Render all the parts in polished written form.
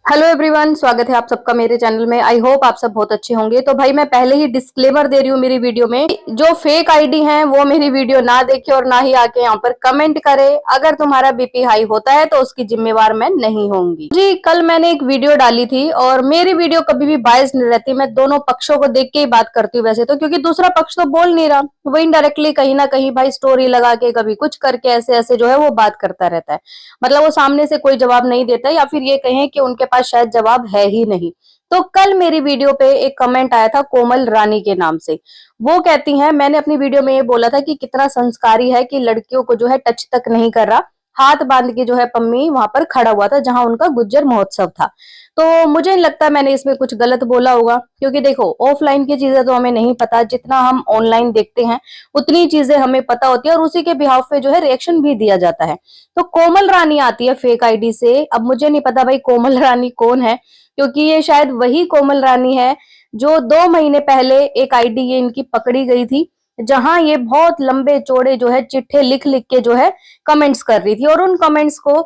Hello everyone, स्वागत है आप सबका मेरे चैनल में। आई होप आप सब बहुत अच्छे होंगे। तो भाई मैं पहले ही डिस्क्लेमर दे रही हूँ मेरी वीडियो में, जो फेक आईडी हैं वो मेरी वीडियो ना देखे और ना ही आके यहाँ पर कमेंट करे। अगर तुम्हारा बीपी हाई होता है तो उसकी जिम्मेवार मैं नहीं होंगी जी। कल मैंने एक वीडियो डाली थी और मेरी वीडियो कभी भी बायस नहीं रहती, मैं दोनों पक्षों को देख के ही बात करती हूँ वैसे तो, क्योंकि दूसरा पक्ष तो बोल नहीं रहा, वो इनडायरेक्टली कहीं ना कहीं भाई स्टोरी लगा के कभी कुछ करके ऐसे ऐसे जो है वो बात करता रहता है। मतलब वो सामने से कोई जवाब नहीं देता या फिर ये कहें कि उनके पास शायद जवाब है ही नहीं। तो कल मेरी वीडियो पे एक कमेंट आया था कोमल रानी के नाम से। वो कहती हैं, मैंने अपनी वीडियो में ये बोला था कि कितना संस्कारी है कि लड़कियों को जो है टच तक नहीं कर रहा, हाथ बांध के जो है पम्मी वहां पर खड़ा हुआ था जहां उनका गुज्जर महोत्सव था। तो मुझे नहीं लगता मैंने इसमें कुछ गलत बोला होगा, क्योंकि देखो ऑफलाइन की चीजें तो हमें नहीं पता, जितना हम ऑनलाइन देखते हैं उतनी चीजें हमें पता होती है और उसी के बिहाफ पे जो है रिएक्शन भी दिया जाता है। तो कोमल रानी आती है फेक आईडी से। अब मुझे नहीं पता भाई कोमल रानी कौन है, क्योंकि ये शायद वही कोमल रानी है जो 2 महीने पहले एक आईडी ये इनकी पकड़ी गई थी, जहां ये बहुत लंबे चौड़े जो है चिट्ठे लिख लिख के जो है कमेंट्स कर रही थी और उन कमेंट्स को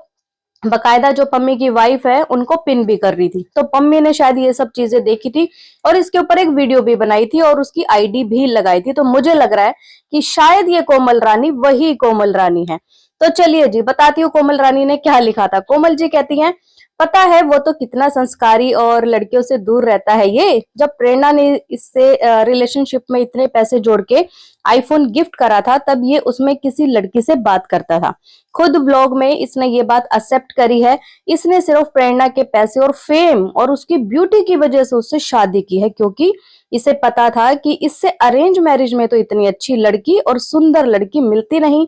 बकायदा जो पम्मी की वाइफ है उनको पिन भी कर रही थी। तो पम्मी ने शायद ये सब चीजें देखी थी और इसके ऊपर एक वीडियो भी बनाई थी और उसकी आईडी भी लगाई थी। तो मुझे लग रहा है कि शायद ये कोमल रानी वही कोमल रानी है। तो चलिए जी बताती हूँ कोमल रानी ने क्या लिखा था। कोमल जी कहती हैं, पता है वो तो कितना संस्कारी और लड़कियों से दूर रहता है ये। जब प्रेरणा ने इससे रिलेशनशिप में इतने पैसे जोड़ के आईफोन गिफ्ट करा था तब ये उसमें किसी लड़की से बात करता था। खुद व्लॉग में इसने ये बात एक्सेप्ट करी है। इसने सिर्फ प्रेरणा के पैसे और फेम और उसकी ब्यूटी की वजह से उससे शादी की है, क्योंकि इसे पता था कि इससे अरेंज मैरिज में तो इतनी अच्छी लड़की और सुंदर लड़की मिलती नहीं।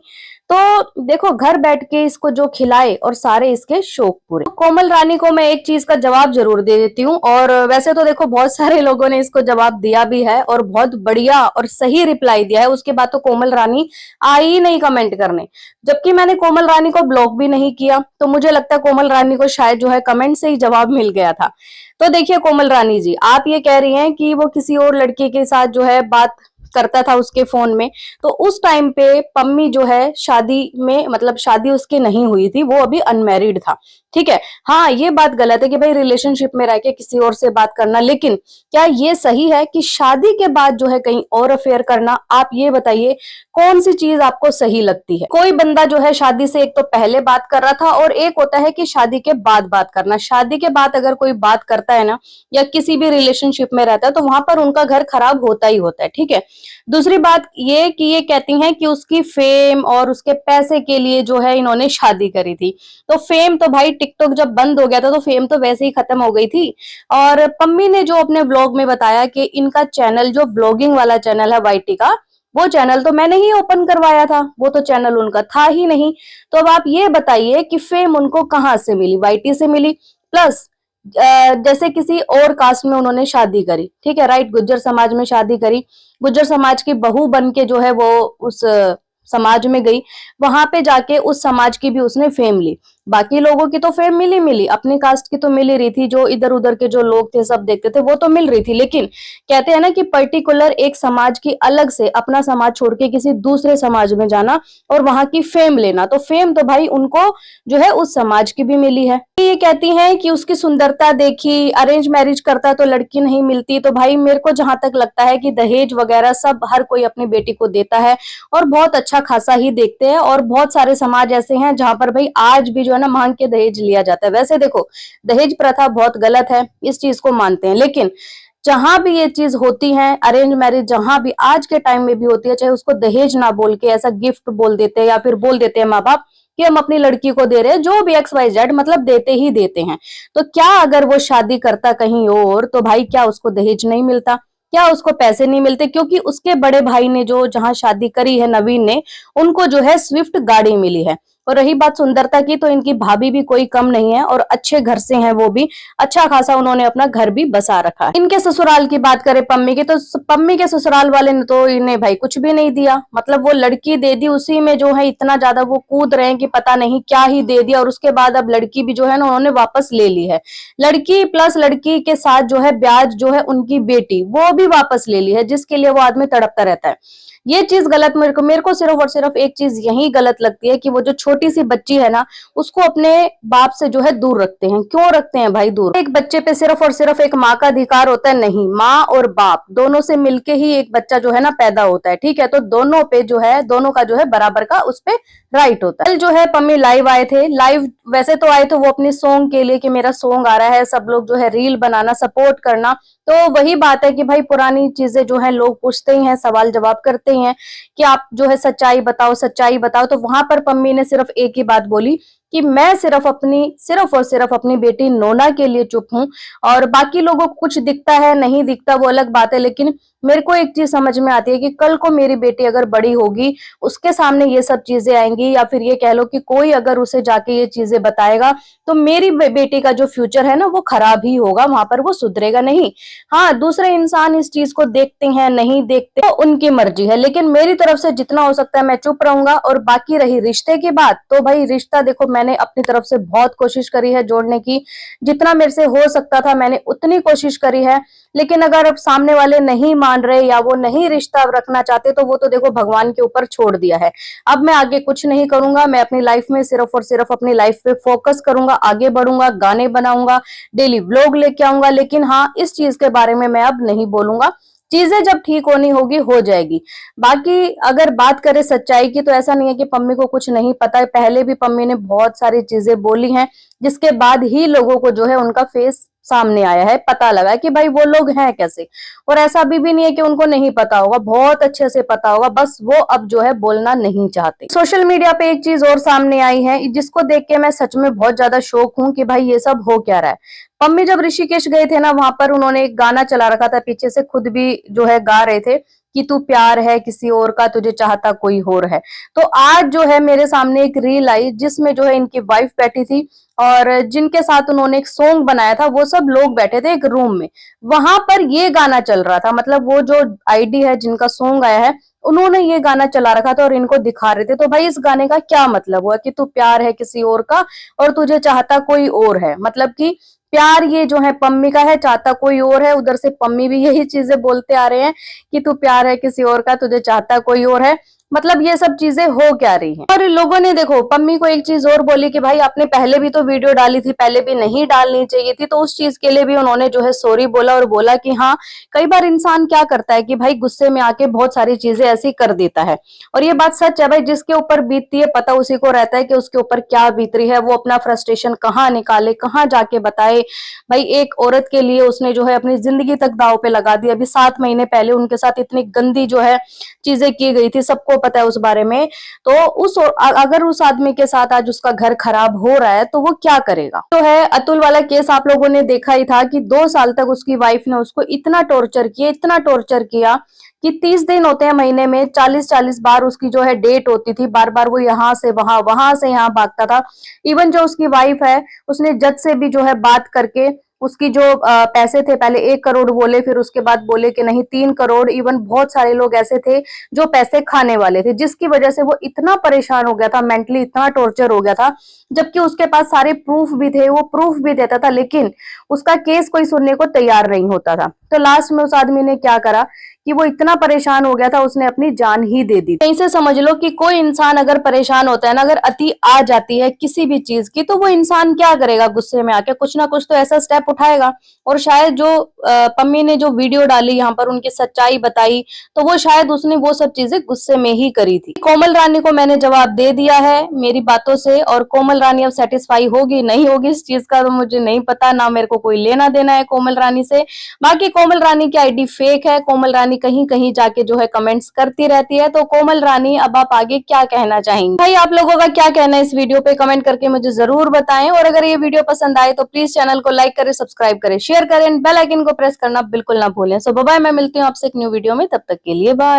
तो देखो घर बैठ के इसको जो खिलाए और सारे इसके शौक पूरे। तो कोमल रानी को मैं एक चीज का जवाब जरूर दे देती हूँ, और वैसे तो देखो बहुत सारे लोगों ने इसको जवाब दिया भी है और बहुत बढ़िया और सही रिप्लाई दिया है। उसके बाद तो कोमल रानी आई ही नहीं कमेंट करने, जबकि मैंने कोमल रानी को ब्लॉक भी नहीं किया। तो मुझे लगता है कोमल रानी को शायद जो है कमेंट से ही जवाब मिल गया था। तो देखिए कोमल रानी जी, आप ये कह रही हैं कि वो किसी और लड़के के साथ जो है बात करता था उसके फोन में, तो उस टाइम पे पम्मी जो है शादी में, मतलब शादी उसकी नहीं हुई थी, वो अभी अनमैरिड था। ठीक है, हाँ ये बात गलत है कि भाई रिलेशनशिप में रह के किसी और से बात करना, लेकिन क्या ये सही है कि शादी के बाद जो है कहीं और अफेयर करना? आप ये बताइए कौन सी चीज आपको सही लगती है? कोई बंदा जो है शादी से एक तो पहले बात कर रहा था और एक होता है कि शादी के बाद बात करना। शादी के बाद अगर कोई बात करता है ना, या किसी भी रिलेशनशिप में रहता है, तो वहां पर उनका घर खराब होता ही होता है। ठीक है, दूसरी बात ये कि ये कहती हैं कि उसकी फेम और उसके पैसे के लिए जो है इन्होंने शादी करी थी। तो फेम तो भाई टिकटॉक जब बंद हो गया था तो फेम तो वैसे ही खत्म हो गई थी। और पम्मी ने जो अपने व्लॉग में बताया कि इनका चैनल जो व्लॉगिंग वाला चैनल है वाईटी का, वो चैनल तो मैंने ही ओपन करवाया था, वो तो चैनल उनका था ही नहीं। तो अब आप ये बताइए कि फेम उनको कहाँ से मिली? वाईटी से मिली। प्लस जैसे किसी और कास्ट में उन्होंने शादी करी, ठीक है, राइट, गुज्जर समाज में शादी करी, गुज्जर समाज की बहू बन के जो है वो उस समाज में गई, वहां पे जाके उस समाज की भी उसने फेम ली। बाकी लोगों की तो फेम मिली मिली, अपनी कास्ट की तो मिल ही रही थी, जो इधर उधर के जो लोग थे सब देखते थे वो तो मिल रही थी। लेकिन कहते हैं ना कि पर्टिकुलर एक समाज की अलग से अपना समाज छोड़ के किसी दूसरे समाज में जाना और वहां की फेम लेना, तो फेम तो भाई उनको जो है उस समाज की भी मिली है। ये कहती हैं कि उसकी सुंदरता देखी, अरेंज मैरिज करता है तो लड़की नहीं मिलती। तो भाई मेरे को जहां तक लगता है कि दहेज वगैरह सब हर कोई अपनी बेटी को देता है और बहुत अच्छा खासा ही देखते हैं, और बहुत सारे समाज ऐसे हैं जहां पर भाई आज भी जो है ना मांग के दहेज लिया जाता है। वैसे देखो दहेज प्रथा बहुत गलत है, इस चीज को मानते हैं, लेकिन जहां भी ये चीज होती है, अरेंज मैरिज जहां भी आज के टाइम में भी होती है, चाहे उसको दहेज ना बोल के ऐसा गिफ्ट बोल देते हैं या फिर बोल देते हैं माँ बाप कि हम अपनी लड़की को दे रहे हैं, जो भी XYZ, मतलब देते ही देते हैं। तो क्या अगर वो शादी करता कहीं और तो भाई क्या उसको दहेज नहीं मिलता? क्या उसको पैसे नहीं मिलते? क्योंकि उसके बड़े भाई ने जो जहां शादी करी है, नवीन ने, उनको जो है स्विफ्ट गाड़ी मिली है। और रही बात सुंदरता की, तो इनकी भाभी भी कोई कम नहीं है और अच्छे घर से हैं, वो भी अच्छा खासा उन्होंने अपना घर भी बसा रखा है। इनके ससुराल की बात करें पम्मी की, तो पम्मी के ससुराल वाले ने तो इन्हें भाई कुछ भी नहीं दिया। मतलब वो लड़की दे दी, उसी में जो है इतना ज्यादा वो कूद रहे हैं कि पता नहीं क्या ही दे दिया, और उसके बाद अब लड़की भी जो है ना उन्होंने वापस ले ली है। लड़की प्लस लड़की के साथ जो है ब्याज जो है उनकी बेटी वो भी वापस ले ली है, जिसके लिए वो आदमी तड़पता रहता है। ये चीज गलत मेरे को सिर्फ और सिर्फ एक चीज यही गलत लगती है कि वो जो छोटी सी बच्ची है ना, उसको अपने बाप से जो है दूर रखते हैं। क्यों रखते हैं भाई दूर? एक बच्चे पे सिर्फ और सिर्फ एक माँ का अधिकार होता है? नहीं, माँ और बाप दोनों से मिलके ही एक बच्चा जो है ना पैदा होता है, ठीक है? तो दोनों पे जो है, दोनों का जो है बराबर का उस पे राइट होता है। कल जो है पम्मी लाइव आए थे। लाइव वैसे तो आए थे वो अपने सॉन्ग के लिए कि मेरा सॉन्ग आ रहा है, सब लोग जो है रील बनाना, सपोर्ट करना। तो वही बात है कि भाई पुरानी चीजें जो है लोग पूछते ही हैं, सवाल जवाब करते ही हैं कि आप जो है सच्चाई बताओ, सच्चाई बताओ। तो वहां पर पम्मी ने सिर्फ एक ही बात बोली कि मैं सिर्फ और सिर्फ अपनी बेटी नोना के लिए चुप हूं, और बाकी लोगों को कुछ दिखता है नहीं दिखता वो अलग बात है, लेकिन मेरे को एक चीज समझ में आती है कि कल को मेरी बेटी अगर बड़ी होगी, उसके सामने ये सब चीजें आएंगी, या फिर ये कह लो कि कोई अगर उसे जाके ये चीजें बताएगा, तो मेरी बेटी का जो फ्यूचर है ना वो खराब ही होगा, वहां पर वो सुधरेगा नहीं। हाँ, दूसरे इंसान इस चीज को देखते हैं नहीं देखते तो उनकी मर्जी है, लेकिन मेरी तरफ से जितना हो सकता है मैं चुप रहूंगा। और बाकी रही रिश्ते की बात, तो भाई रिश्ता देखो, मैंने अपनी तरफ से बहुत कोशिश करी है जोड़ने की, जितना मेरे से हो सकता था मैंने उतनी कोशिश करी है। लेकिन अगर अब सामने वाले नहीं मान रहे या वो नहीं रिश्ता रखना चाहते, तो वो तो देखो भगवान के ऊपर छोड़ दिया है। अब मैं आगे कुछ नहीं करूंगा, मैं अपनी लाइफ में सिर्फ और सिर्फ अपनी लाइफ पे फोकस करूंगा, आगे बढ़ूंगा, गाने बनाऊंगा, डेली व्लॉग लेके आऊंगा। लेकिन हाँ, इस चीज के बारे में मैं अब नहीं बोलूंगा, चीजें जब ठीक होनी होगी हो जाएगी। बाकी अगर बात करें सच्चाई की, तो ऐसा नहीं है कि पम्मी को कुछ नहीं पता है। पहले भी पम्मी ने बहुत सारी चीजें बोली हैं, जिसके बाद ही लोगों को जो है उनका फेस सामने आया है, पता लगा कि भाई वो लोग हैं कैसे। और ऐसा अभी भी नहीं है कि उनको नहीं पता होगा, बहुत अच्छे से पता होगा, बस वो अब जो है बोलना नहीं चाहते। सोशल मीडिया पे एक चीज और सामने आई है, जिसको देख के मैं सच में बहुत ज्यादा शौक हूँ कि भाई ये सब हो क्या रहा है। पम्मी जब ऋषिकेश गए थे ना, वहां पर उन्होंने एक गाना चला रखा था, पीछे से खुद भी जो है गा रहे थे कि तू प्यार है किसी और का, तुझे चाहता कोई और है। तो आज जो है मेरे सामने एक रील आई, जिसमें जो है इनकी वाइफ बैठी थी और जिनके साथ उन्होंने एक सॉन्ग बनाया था, वो सब लोग बैठे थे एक रूम में, वहां पर ये गाना चल रहा था। मतलब वो जो आईडी है जिनका सॉन्ग आया है, उन्होंने ये गाना चला रखा था और इनको दिखा रहे थे। तो भाई इस गाने का क्या मतलब हुआ कि तू प्यार है किसी और का और तुझे चाहता कोई और है? मतलब कि प्यार ये जो है पम्मी का है, चाहता कोई और है। उधर से पम्मी भी यही चीजें बोलते आ रहे हैं कि तू प्यार है किसी और का, तुझे चाहता कोई और है। मतलब ये सब चीजें हो क्या रही हैं? और लोगों ने देखो पम्मी को एक चीज और बोली कि भाई आपने पहले भी तो वीडियो डाली थी, पहले भी नहीं डालनी चाहिए थी। तो उस चीज के लिए भी उन्होंने जो है सॉरी बोला और बोला कि हाँ, कई बार इंसान क्या करता है कि भाई गुस्से में आके बहुत सारी चीजें ऐसी कर देता है। और ये बात सच है भाई, जिसके ऊपर बीतती है पता उसी को रहता है कि उसके ऊपर क्या बीत रही है। वो अपना फ्रस्ट्रेशन कहाँ निकाले, कहाँ जाके बताए। भाई एक औरत के लिए उसने जो है अपनी जिंदगी तक दांव पे लगा दी। अभी 7 महीने पहले उनके साथ इतनी गंदी जो है चीजें की गई थी, सबको पता है उस बारे में। तो अगर उस आदमी के साथ आज उसका घर खराब हो रहा है, तो वो क्या करेगा? तो है अतुल वाला केस आप लोगों ने देखा ही था कि 2 साल तक उसकी वाइफ ने उसको इतना टॉर्चर किया, इतना टॉर्चर किया कि 30 दिन होते हैं महीने में, 40-40 बार उसकी जो है डेट होती थी। बार बार वो यहाँ से वहां से यहाँ भागता था। इवन जो उसकी वाइफ है, उसने जज से भी जो है बात करके उसकी जो पैसे थे, पहले 1 करोड़ बोले, फिर उसके बाद बोले कि नहीं 3 करोड़। इवन बहुत सारे लोग ऐसे थे जो पैसे खाने वाले थे, जिसकी वजह से वो इतना परेशान हो गया था, मेंटली इतना टॉर्चर हो गया था। जबकि उसके पास सारे प्रूफ भी थे, वो प्रूफ भी देता था, लेकिन उसका केस कोई सुनने को तैयार नहीं होता था। तो लास्ट में उस आदमी ने क्या करा कि वो इतना परेशान हो गया था, उसने अपनी जान ही दे दी। कहीं से समझ लो कि कोई इंसान अगर परेशान होता है ना, अगर अति आ जाती है किसी भी चीज की, तो वो इंसान क्या करेगा? गुस्से में आके कुछ ना कुछ तो ऐसा स्टेप उठाएगा। और शायद जो पम्मी ने जो वीडियो डाली, यहाँ पर उनकी सच्चाई बताई, तो वो शायद उसने वो सब चीजें गुस्से में ही करी थी। कोमल रानी को मैंने जवाब दे दिया है मेरी बातों से, और कोमल रानी अब सेटिस्फाई होगी नहीं होगी इस चीज का तो मुझे नहीं पता, ना मेरे को कोई लेना देना है कोमल रानी से। बाकी कोमल रानी की आईडी फेक है। कोमल रानी कहीं कहीं जाके जो है कमेंट्स करती रहती है। तो कोमल रानी, अब आप आगे क्या कहना चाहेंगे? भाई आप लोगों का क्या कहना है इस वीडियो पे, कमेंट करके मुझे जरूर बताएं। और अगर ये वीडियो पसंद आए तो प्लीज चैनल को लाइक करें, सब्सक्राइब करें, शेयर करें, बेल आइकन को प्रेस करना बिल्कुल ना भूलें। सो बाय, मैं मिलती हूँ आपसे एक न्यू वीडियो में, तब तक के लिए बाय।